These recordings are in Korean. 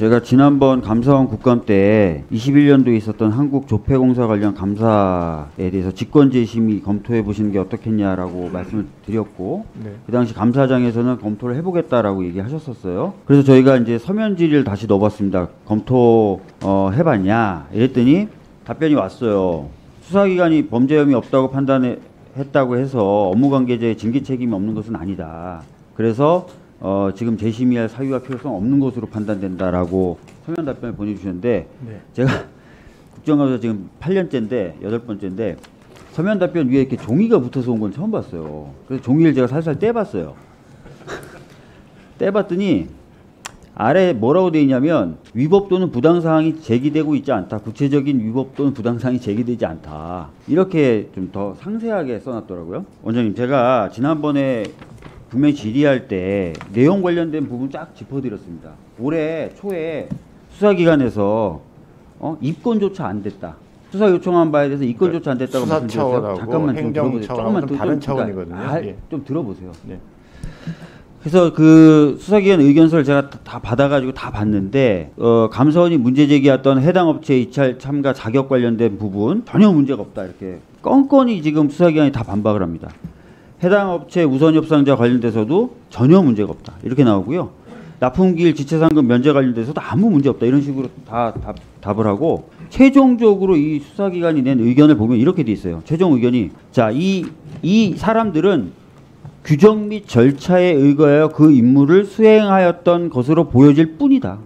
제가 지난번 감사원 국감 때 21년도에 있었던 한국조폐공사 관련 감사에 대해서 직권재심이 검토해 보시는 게 어떻겠냐라고 말씀을 드렸고, 네. 그 당시 감사장에서는 검토를 해보겠다라고 얘기하셨었어요. 그래서 저희가 이제 서면 질의를 다시 넣어봤습니다. 검토 해봤냐 이랬더니 답변이 왔어요. 수사기관이 범죄 혐의 없다고 판단했다고 해서 업무관계자의 징계 책임이 없는 것은 아니다. 그래서 지금 재심의할 사유와 필요성 없는 것으로 판단된다라고 서면 답변을 보내주셨는데, 네. 제가 국정감사 지금 8년째인데 8번째인데 서면 답변 위에 이렇게 종이가 붙어서 온 건 처음 봤어요. 그래서 종이를 제가 살살 떼봤어요. 떼봤더니 아래 뭐라고 되어 있냐면 위법 또는 부당사항이 제기되고 있지 않다. 구체적인 위법 또는 부당사항이 제기되지 않다. 이렇게 좀 더 상세하게 써놨더라고요. 원장님, 제가 지난번에 분명히 질의할 때 내용 관련된 부분 쫙 짚어드렸습니다. 올해 초에 수사기관에서 입건조차 안 됐다. 수사 요청한 바에 대해서 입건조차 안 됐다고 말씀드렸어요. 잠깐만 좀 들어보세요. 조금만 다른 차원이거든요. 예. 좀 들어보세요. 네. 그래서 그 수사기관 의견서를 제가 다 받아가지고 다 봤는데, 감사원이 문제 제기했던 해당 업체 입찰 참가 자격 관련된 부분 전혀 문제가 없다, 이렇게 껌껌이 지금 수사기관이 다 반박을 합니다. 해당 업체 우선 협상자 관련돼서도 전혀 문제가 없다, 이렇게 나오고요. 납품기일 지체상금 면제 관련돼서도 아무 문제 없다, 이런 식으로 다 답을 하고, 최종적으로 이 수사기관이 낸 의견을 보면 이렇게 돼 있어요. 최종 의견이, 자, 이 사람들은 규정 및 절차에 의거하여 그 임무를 수행하였던 것으로 보여질 뿐이다.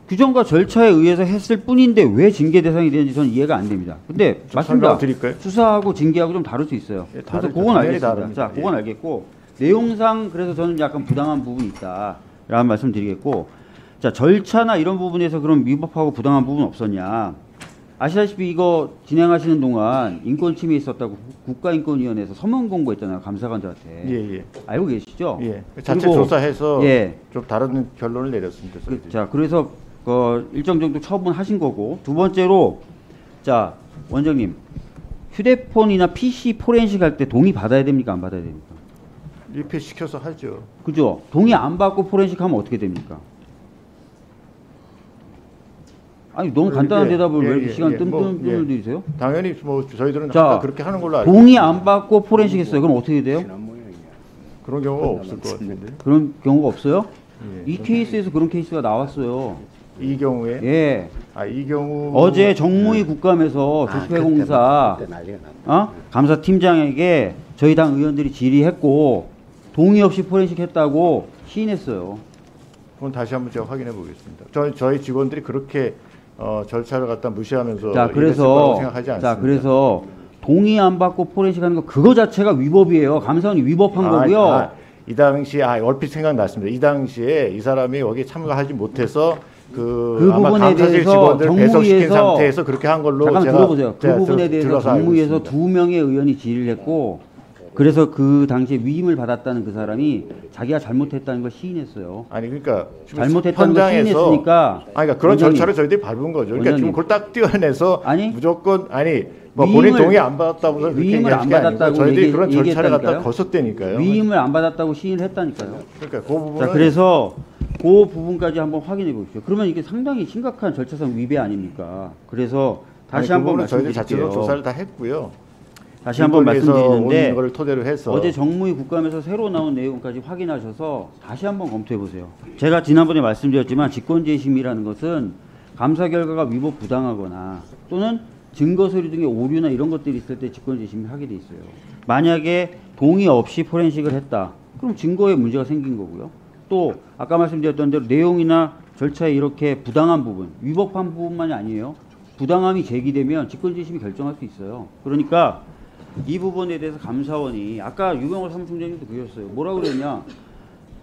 규정과 절차에 의해서 했을 뿐인데 왜 징계 대상이 되는지 저는 이해가 안 됩니다. 근데 맞습니다. 수사하고 징계하고 좀 다를 수 있어요. 예, 그래서 그건 알겠습니다. 자, 그건 알겠고, 내용상 그래서 저는 약간 부당한 부분이 있다라는 말씀 드리겠고, 자, 절차나 이런 부분에서 그럼 위법하고 부당한 부분 없었냐? 아시다시피 이거 진행하시는 동안 인권 침해 있었다고 국가인권위원회에서 서면 공고했잖아요, 감사관들한테. 예. 알고 계시죠? 예. 자체 조사해서 예. 좀 다른 결론을 내렸습니다. 자, 그래서 일정 정도 처분하신 거고, 두 번째로, 자, 원장님, 휴대폰이나 PC 포렌식 할 때 동의 받아야 됩니까, 안 받아야 됩니까? 입회 시켜서 하죠. 그죠? 동의 안 받고 포렌식 하면 어떻게 됩니까? 아니, 너무 간단한 대답을 왜 이렇게 시간 뜸뜸 들이세요? 당연히 뭐 저희들은 다 그렇게 하는 걸로 알고. 동의 안 받고 포렌식 했어요. 그럼 어떻게 돼요? 그런 경우가 없을 것 같은데. 그런 경우가 없어요? 예. 이 케이스에서 그런 케이스가 나왔어요. 이 경우에? 예. 이 경우 어제 정무위 국감에서 조폐공사 감사팀장에게 저희 당 의원들이 질의했고 동의 없이 포렌식 했다고 시인했어요. 그건 다시 한번 제가 확인해 보겠습니다. 저희 직원들이 그렇게 절차를 갖다 무시하면서 그래서 생각하지 않습니다. 자, 그래서 동의 안 받고 포렌식하는 거 그거 자체가 위법이에요. 감사원이 위법한 거고요. 이 당시 얼핏 생각났습니다. 이 당시에 이 사람이 여기 참가하지 못해서 그 아마 부분에 대해서 직원들 배석시킨 상태에서 그렇게 한 걸로 잠깐 제가 들어보세요. 그 부분에 대해서 정무위에서 2명의 의원이 질의를 했고, 그래서 그 당시에 위임을 받았다는 그 사람이 자기가 잘못했다는 걸 시인했어요. 아니 그러니까 잘못했다는 걸 시인했으니까. 그러니까 그런 절차를 저희들이 밟은 거죠. 그러니까 지금 그걸 딱 띄어내서 무조건 뭐 본인 동의 안 받았다고 위임을 안 받았다고 저희들이 그런 절차를 갖다 거쳤다니까요. 위임을 안 받았다고 시인을 했다니까요. 그러니까 그 부분은 자, 그래서 그 부분까지 한번 확인해 보십시오. 그러면 이게 상당히 심각한 절차상 위배 아닙니까? 그래서 다시 한번 저희들 말씀드릴게요. 자체로 조사를 다 했고요. 다시 한번 말씀드리는데 걸 토대로 해서 어제 정무위 국감에서 새로 나온 내용까지 확인하셔서 다시 한번 검토해 보세요. 제가 지난번에 말씀드렸지만 직권재심이라는 것은 감사 결과가 위법 부당하거나 또는 증거 서류 등의 오류나 이런 것들이 있을 때 직권재심을 하게 돼 있어요. 만약에 동의 없이 포렌식을 했다, 그럼 증거에 문제가 생긴 거고요. 또 아까 말씀드렸던 대로 내용이나 절차에 이렇게 부당한 부분, 위법한 부분만이 아니에요. 부당함이 제기되면 직권재심이 결정할 수 있어요. 그러니까 이 부분에 대해서 감사원이, 아까 유병호 사무총장님도 그러셨어요. 뭐라고 그랬냐,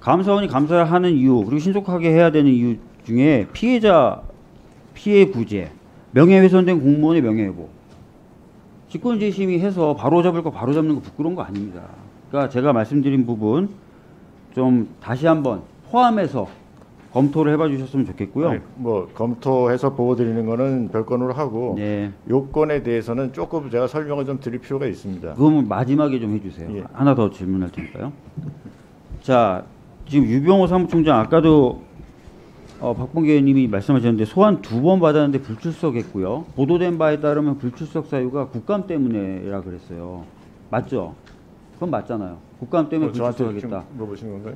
감사원이 감사를 하는 이유, 그리고 신속하게 해야 되는 이유 중에 피해 구제, 명예훼손된 공무원의 명예회복, 직권재심이 해서 바로잡을 거 바로잡는 거 부끄러운 거 아닙니다. 그러니까 제가 말씀드린 부분 좀 다시 한번 포함해서 검토를 해봐 주셨으면 좋겠고요. 아니, 뭐 검토해서 보고 드리는 거는 별건으로 하고, 네. 요건에 대해서는 조금 제가 설명을 좀 드릴 필요가 있습니다. 그거는 마지막에 좀 해주세요. 예. 하나 더 질문할 테니까요. 자, 지금 유병호 사무총장 아까도 박봉계 의원님이 말씀하셨는데 소환 2번 받았는데 불출석했고요. 보도된 바에 따르면 불출석 사유가 국감 때문에라 그랬어요. 맞죠? 그건 맞잖아요. 국감 때문에 불출석하겠다. 물어보시는 건가요?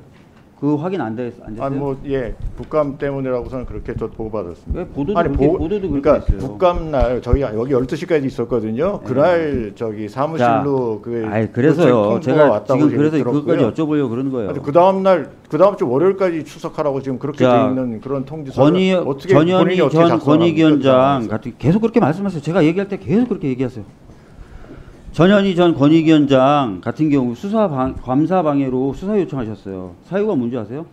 그 확인 안 됐어요? 아니 예, 국감 때문이라고서는 그렇게 저 보고받았습니다. 왜 보도도 그러니까 그렇게 했어요. 국감 날 저희 여기 12시까지 있었거든요. 그날 저기 사무실로 그래서요. 제가 지금 그래서 그것까지 여쭤보려고 그러는 거예요. 그 다음 주 월요일까지 출석하라고 지금 그렇게 돼 있는 그런 통지서를 어떻게 전현희 전 권익위원장 그 같은 계속 그렇게 말씀하세요. 제가 얘기할 때 계속 그렇게 얘기하세요. 전현희 전 권익위원장 같은 경우 감사 방해로 수사 요청하셨어요. 사유가 뭔지 아세요?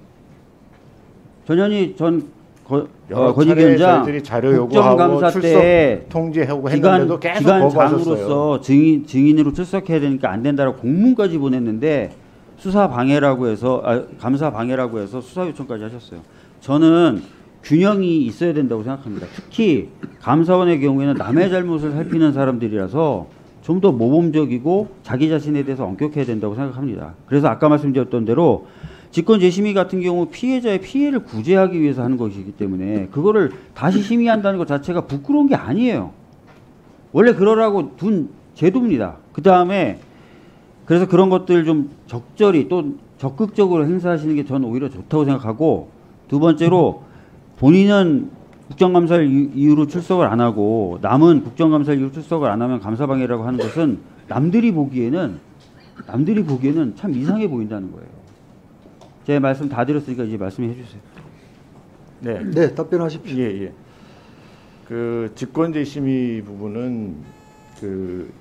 전현희 전 권익위원장 국정감사 때 통지하고 했는데도 계속 거부하셨어요. 기관장으로서 증인으로 출석해야 되니까 안 된다라고 공문까지 보냈는데 수사 방해라고 해서 감사 방해라고 해서 수사 요청까지 하셨어요. 저는 균형이 있어야 된다고 생각합니다. 특히 감사원의 경우에는 남의 잘못을 살피는 사람들이라서 좀 더 모범적이고 자기 자신에 대해서 엄격해야 된다고 생각합니다. 그래서 아까 말씀드렸던 대로 직권재심의 같은 경우 피해자의 피해를 구제하기 위해서 하는 것이기 때문에 그거를 다시 심의한다는 것 자체가 부끄러운 게 아니에요. 원래 그러라고 둔 제도입니다. 그 다음에 그래서 그런 것들 좀 적절히 또 적극적으로 행사하시는 게 저는 오히려 좋다고 생각하고, 두 번째로 본인은 국정감사를 이유로 출석을 안 하고 남은 국정감사를 이유로 출석을 안 하면 감사방해라고 하는 것은 남들이 보기에는 참 이상해 보인다는 거예요. 제 말씀 다 드렸으니까 이제 말씀해 주세요. 네, 답변하십시오. 예. 그 직권재심의 부분은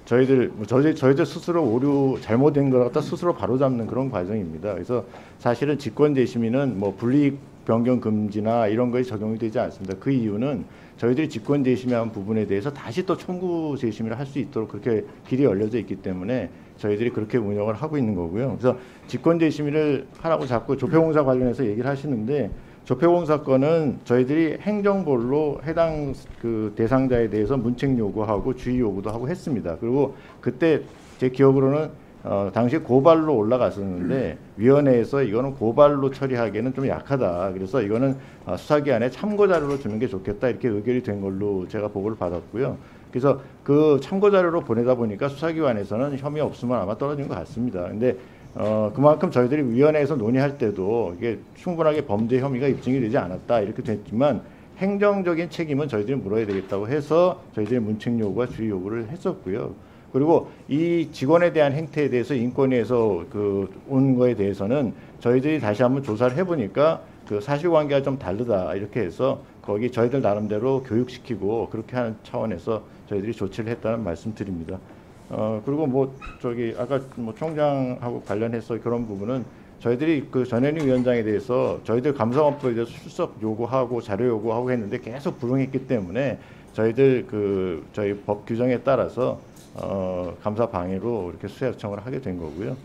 저희들 스스로 오류 잘못된 걸 갖다 스스로 바로잡는 그런 과정입니다. 그래서 사실은 직권재심의는 뭐 불이익 변경 금지나 이런 것이 적용이 되지 않습니다. 그 이유는 저희들이 직권재심의한 부분에 대해서 다시 또 청구 재심의를 할 수 있도록 그렇게 길이 열려져 있기 때문에 저희들이 그렇게 운영을 하고 있는 거고요. 그래서 직권재심의를 하라고 자꾸 조폐공사 관련해서 얘기를 하시는데, 조폐공사 건은 저희들이 행정벌로 해당 그 대상자에 대해서 문책 요구하고 주의 요구도 하고 했습니다. 그리고 그때 제 기억으로는 당시 고발로 올라갔었는데 위원회에서 이거는 고발로 처리하기에는 좀 약하다. 그래서 이거는 수사기관에 참고자료로 주는 게 좋겠다. 이렇게 의결이 된 걸로 제가 보고를 받았고요. 그래서 그 참고자료로 보내다 보니까 수사기관에서는 혐의 없으면 아마 떨어진 것 같습니다. 근데 그만큼 저희들이 위원회에서 논의할 때도 이게 충분하게 범죄 혐의가 입증이 되지 않았다 이렇게 됐지만, 행정적인 책임은 저희들이 물어야 되겠다고 해서 저희들이 문책 요구와 주의 요구를 했었고요. 그리고 이 직원에 대한 행태에 대해서 인권위에서 온 거에 대해서는 저희들이 다시 한번 조사를 해보니까 그 사실관계가 좀 다르다 이렇게 해서 거기 저희들 나름대로 교육시키고 그렇게 하는 차원에서 저희들이 조치를 했다는 말씀드립니다. 그리고 아까 총장하고 관련해서 그런 부분은 저희들이 그 전현희 위원장에 대해서 저희들 감사원법에 대해서 출석 요구하고 자료 요구하고 했는데 계속 불응했기 때문에 저희들 저희 법 규정에 따라서 감사 방해로 이렇게 수사 요청을 하게 된 거고요.